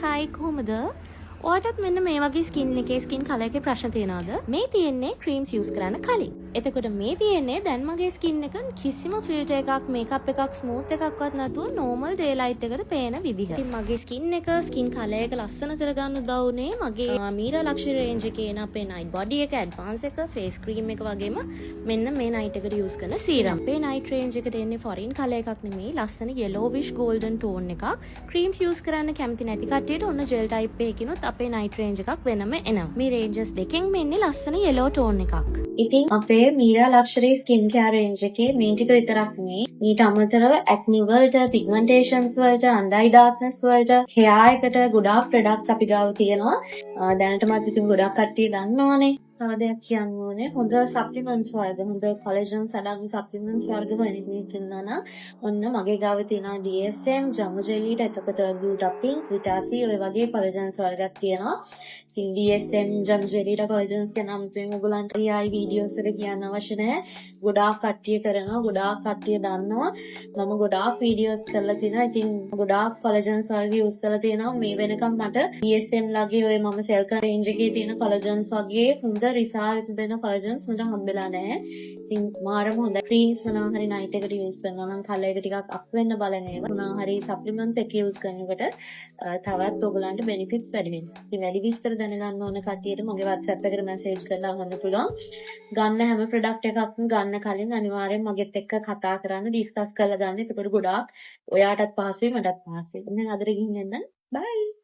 හයි කොහොමද? ඔයාටත් මෙන්න මේ වගේ ස්කින් එකේ ස්කින් කලර් එකේ ප්‍රශ්න තියෙනවද? මේ තියෙන්නේ ක්‍රීම්ස් යූස් කරන්න කලින්. එතකොට මේ තියෙන්නේ දැන් මගේ ස්කින් එක කිසිම ෆිල්ටර් එකක්, මේකප් එකක්, ස්මූත් එකක්වත් නැතුව නෝමල් ඩේ ලයිට් එකට පේන විදිහ. ඉතින් මගේ ස්කින් එක, ස්කින් කලර් එක ලස්සන කරගන්න උදව් වුණේ මගේ මීරා ලක්ෂරි රේන්ජ් එකේ එන අපේ නයිට් බොඩි එක, ඇඩ්වාන්ස් එක, ෆේස් ක්‍රීම් එක වගේම මෙන්න මේ නයිට් එකට යූස් කරන සීරම්. අපේ නයිට් රේන්ජ් එකට එන්නේ ෆොරින් කලර් එකක් නෙමෙයි, ලස්සන yellowish golden tone එකක්. ක්‍රීම්ස් යූස් කරන්න කැමති නැති කට්ටියට ඔන්න ජෙල් ටයිප් එකකිනුත් අපේ නයිට් රේන්ජ් එකක් වෙනම එනවා. මේ රේන්ජස් දෙකෙන්ම එන්නේ ලස්සන yellow tone එකක්. ඉතින් අපේ මීරා ලක්ෂරි ස්කින් කෙයාර් රේන්ජ් එකේ මේ ටික විතරක් නෙමෙයි, ඊට අමතරව ඇක්නි වලට, පිග්මන්ටේෂන්ස් වලට, අන්ඩර් අයි ඩාර්ක්නස් වලට, හෙයාර් එකට ගොඩාක් ප්‍රොඩක්ට්ස් අපි ගාව තියෙනවා. දැනටමත් ඉතින් ගොඩාක් කට්ටිය දන්නවනේ. තව දෙයක් කියන්න ඕනේ, හොඳ සප්ලිමන්ට්ස් වර්ග, හොඳ කොලෙජන්ස් අඩංගු සප්ලිමන්ට්ස් වර්ග වෙනෙන්න ඉන්නවා නම් ඔන්න මගේ ගාව තියෙනවා DSM, ජමු ජෙලීට, එතකොට ග්ලූටපින්, විටාසි ඔය වගේ කොලෙජන්ස් වර්ගයක් තියෙනවා. ඉතින් DSM, ජමු ජෙලීට කොලෙජන්ස් කියන අමුතුවෙන් ඔයගොල්ලන්ට AI වීඩියෝස් වල කියන්න අවශ්‍ය නැහැ. ගොඩාක් කට්ටිය කරනවා, ගොඩාක් කට්ටිය දන්නවා. මම ගොඩාක් වීඩියෝස් කරලා තිනවා. ඉතින් ගොඩාක් කොලෙජන්ස් වර්ග යූස් කරලා තියෙනවා. මේ වෙනකම් මට DSM ලගේ ඔය මම සෙල් කරන රේන්ජ් එකේ තියෙන කොලෙජන්ස් වගේ හොඳ රිසල්ට්ස් දෙන කොලෙජන්ස් මට හම්බෙලා නැහැ. ඉතින් මාරම හොඳ ක්‍රීම්ස් මොනවා හරි නයිට් එකට යූස් කරනවා නම් කලර් එක ටිකක් අප් වෙන්න බලන ඒවා මොනවා හරි සප්ලිමන්ට්ස් එක යූස් කරනකොට තවත් ඔයගලන්ට බෙනිෆිට්ස් වැඩි වෙනවා. ඉතින් වැඩි විස්තර දැනගන්න ඕන කට්ටියට මගේ WhatsApp එකට මැසේජ් කරලා අහන්න පුළුවන්. ගන්න හැම ප්‍රොඩක්ට් එකක්ම ගන්න කලින් අනිවාර්යෙන් මගෙත් එක්ක කතා කරන්න, ඩිස්කස් කරලා ගන්න. ඒකට ගොඩාක් ඔයාටත් පහසුයි, මටත් පහසුයි. එහෙනම් අදට ගිහින් එන්න. බයි.